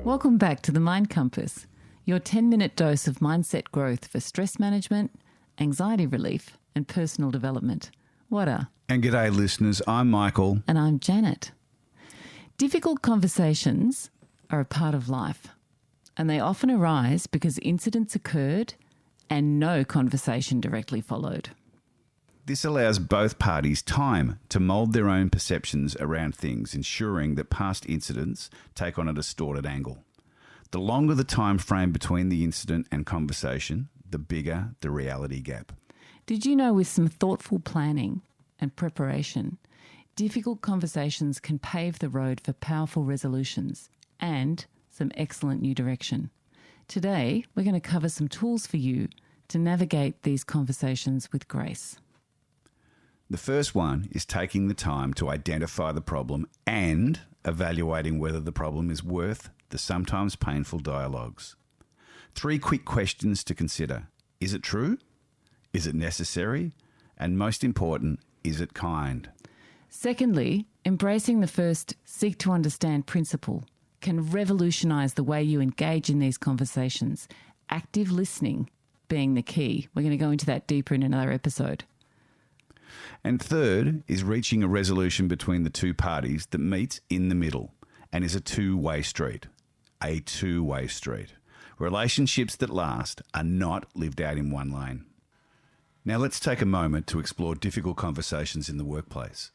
Welcome back to the Mind Compass, your 10-minute dose of mindset growth for stress management, anxiety relief, and personal development. And g'day listeners, I'm Michael. And I'm Janet. Difficult conversations are a part of life, and they often arise because incidents occurred and no conversation directly followed. This allows both parties time to mould their own perceptions around things, ensuring that past incidents take on a distorted angle. The longer the time frame between the incident and conversation, the bigger the reality gap. Did you know with some thoughtful planning and preparation, difficult conversations can pave the road for powerful resolutions and some excellent new direction? Today, we're going to cover some tools for you to navigate these conversations with grace. The first one is taking the time to identify the problem and evaluating whether the problem is worth the sometimes painful dialogues. 3 quick questions to consider. Is it true? Is it necessary? And most important, is it kind? Secondly, embracing the first seek to understand principle can revolutionise the way you engage in these conversations, active listening being the key. We're going to go into that deeper in another episode. And third is reaching a resolution between the two parties that meets in the middle and is a two-way street. A two-way street. Relationships that last are not lived out in one lane. Now let's take a moment to explore difficult conversations in the workplace.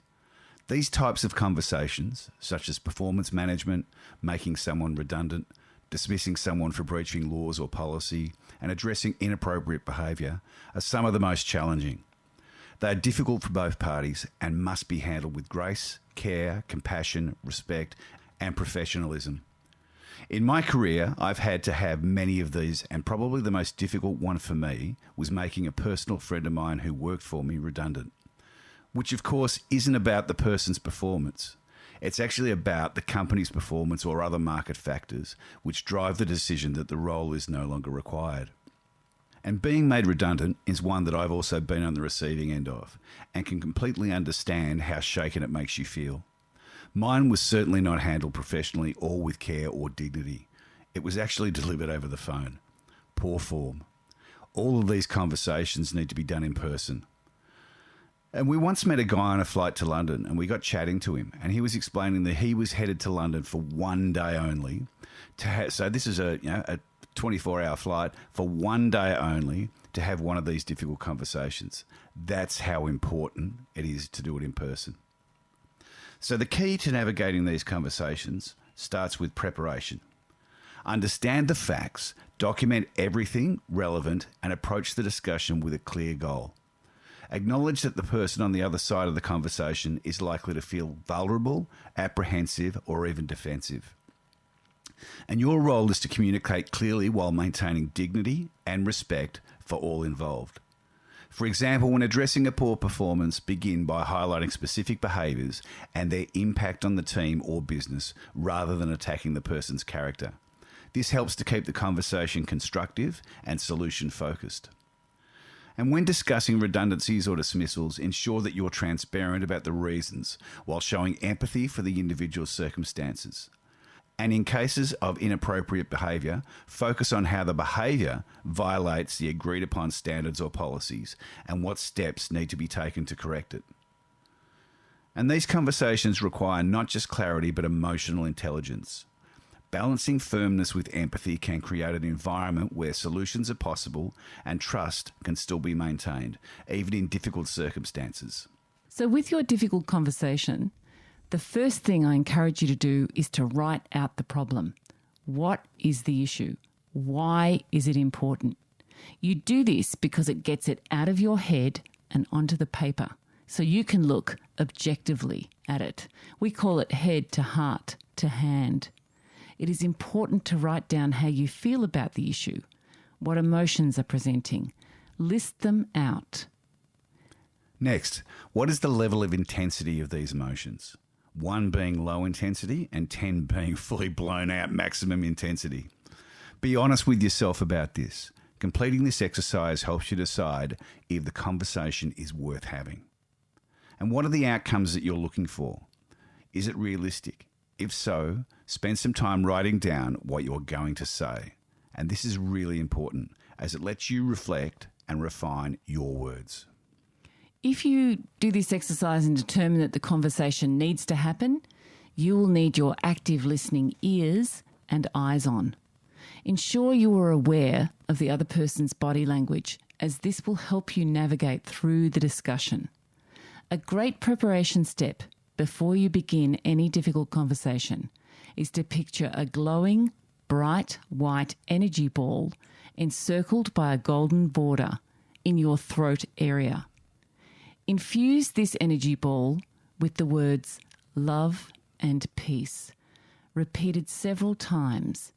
These types of conversations, such as performance management, making someone redundant, dismissing someone for breaching laws or policy, and addressing inappropriate behaviour, are some of the most challenging. They are difficult for both parties and must be handled with grace, care, compassion, respect, and professionalism. In my career, I've had to have many of these, and probably the most difficult one for me was making a personal friend of mine who worked for me redundant, which of course isn't about the person's performance. It's actually about the company's performance or other market factors which drive the decision that the role is no longer required. And being made redundant is one that I've also been on the receiving end of and can completely understand how shaken it makes you feel. Mine was certainly not handled professionally or with care or dignity. It was actually delivered over the phone. Poor form. All of these conversations need to be done in person. And we once met a guy on a flight to London and we got chatting to him and he was explaining that he was headed to London for one day only. So this is a 24-hour flight for one day only to have one of these difficult conversations. That's how important it is to do it in person. So the key to navigating these conversations starts with preparation. Understand the facts, document everything relevant, and approach the discussion with a clear goal. Acknowledge that the person on the other side of the conversation is likely to feel vulnerable, apprehensive, or even defensive. And your role is to communicate clearly while maintaining dignity and respect for all involved. For example, when addressing a poor performance, begin by highlighting specific behaviours and their impact on the team or business rather than attacking the person's character. This helps to keep the conversation constructive and solution-focused. And when discussing redundancies or dismissals, ensure that you're transparent about the reasons while showing empathy for the individual circumstances. And in cases of inappropriate behaviour, focus on how the behaviour violates the agreed upon standards or policies and what steps need to be taken to correct it. And these conversations require not just clarity but emotional intelligence. Balancing firmness with empathy can create an environment where solutions are possible and trust can still be maintained, even in difficult circumstances. So with your difficult conversation, the first thing I encourage you to do is to write out the problem. What is the issue? Why is it important? You do this because it gets it out of your head and onto the paper, so you can look objectively at it. We call it head to heart to hand. It is important to write down how you feel about the issue, what emotions are presenting. List them out. Next, what is the level of intensity of these emotions? 1 being low intensity and 10 being fully blown out maximum intensity. Be honest with yourself about this. Completing this exercise helps you decide if the conversation is worth having. And what are the outcomes that you're looking for? Is it realistic? If so, spend some time writing down what you're going to say. And this is really important as it lets you reflect and refine your words. If you do this exercise and determine that the conversation needs to happen, you will need your active listening ears and eyes on. Ensure you are aware of the other person's body language, as this will help you navigate through the discussion. A great preparation step before you begin any difficult conversation is to picture a glowing, bright white energy ball encircled by a golden border in your throat area. Infuse this energy ball with the words love and peace, repeated several times.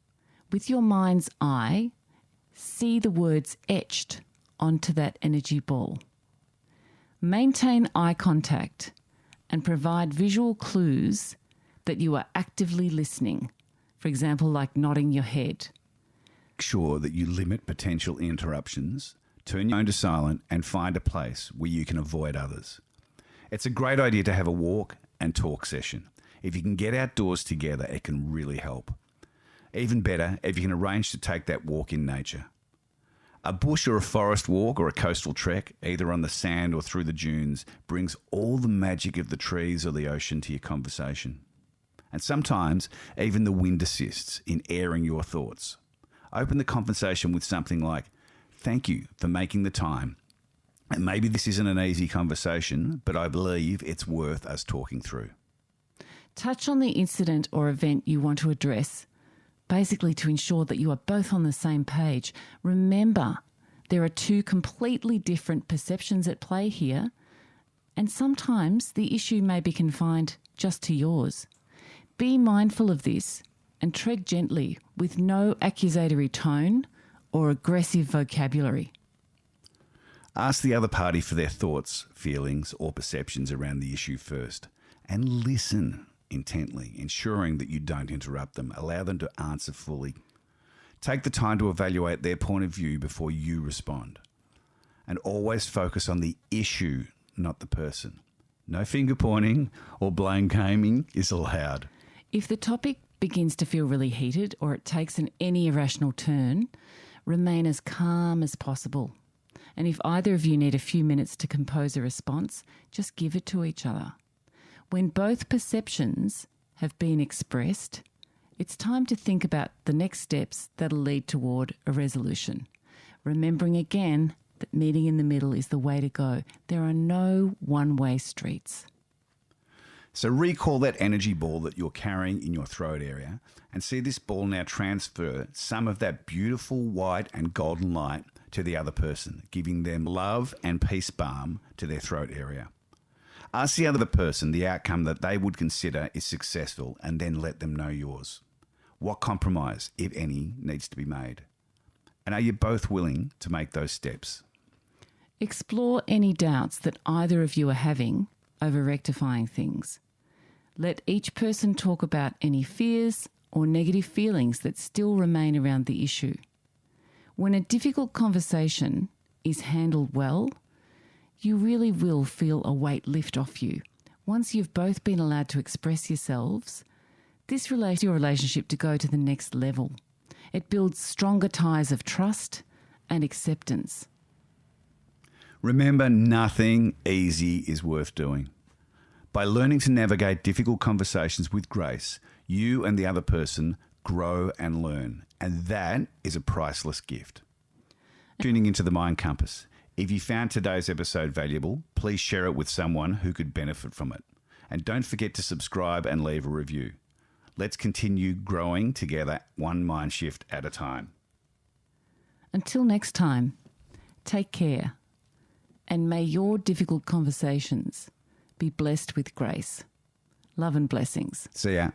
With your mind's eye, see the words etched onto that energy ball. Maintain eye contact and provide visual clues that you are actively listening, for example, like nodding your head. Make sure that you limit potential interruptions, turn your phone to silent, and find a place where you can avoid others. It's a great idea to have a walk and talk session. If you can get outdoors together, it can really help. Even better if you can arrange to take that walk in nature. A bush or a forest walk or a coastal trek, either on the sand or through the dunes, brings all the magic of the trees or the ocean to your conversation. And sometimes even the wind assists in airing your thoughts. Open the conversation with something like, "Thank you for making the time. And maybe this isn't an easy conversation, but I believe it's worth us talking through." Touch on the incident or event you want to address, basically to ensure that you are both on the same page. Remember, there are two completely different perceptions at play here, and sometimes the issue may be confined just to yours. Be mindful of this and tread gently with no accusatory tone or aggressive vocabulary. Ask the other party for their thoughts, feelings, or perceptions around the issue first, and listen intently, ensuring that you don't interrupt them. Allow them to answer fully. Take the time to evaluate their point of view before you respond. And always focus on the issue, not the person. No finger pointing or blame gaming is allowed. If the topic begins to feel really heated or it takes any irrational turn, remain as calm as possible. And if either of you need a few minutes to compose a response, just give it to each other. When both perceptions have been expressed, it's time to think about the next steps that'll lead toward a resolution. Remembering again that meeting in the middle is the way to go. There are no one-way streets. So recall that energy ball that you're carrying in your throat area and see this ball now transfer some of that beautiful white and golden light to the other person, giving them love and peace balm to their throat area. Ask the other person the outcome that they would consider is successful and then let them know yours. What compromise, if any, needs to be made? And are you both willing to make those steps? Explore any doubts that either of you are having over rectifying things. Let each person talk about any fears or negative feelings that still remain around the issue. When a difficult conversation is handled well, you really will feel a weight lift off you. Once you've both been allowed to express yourselves, this allows your relationship to go to the next level. It builds stronger ties of trust and acceptance. Remember, nothing easy is worth doing. By learning to navigate difficult conversations with grace, you and the other person grow and learn, and that is a priceless gift. Tuning into the Mind Compass. If you found today's episode valuable, please share it with someone who could benefit from it. And don't forget to subscribe and leave a review. Let's continue growing together, one mind shift at a time. Until next time, take care, and may your difficult conversations be blessed with grace. Love and blessings. See ya.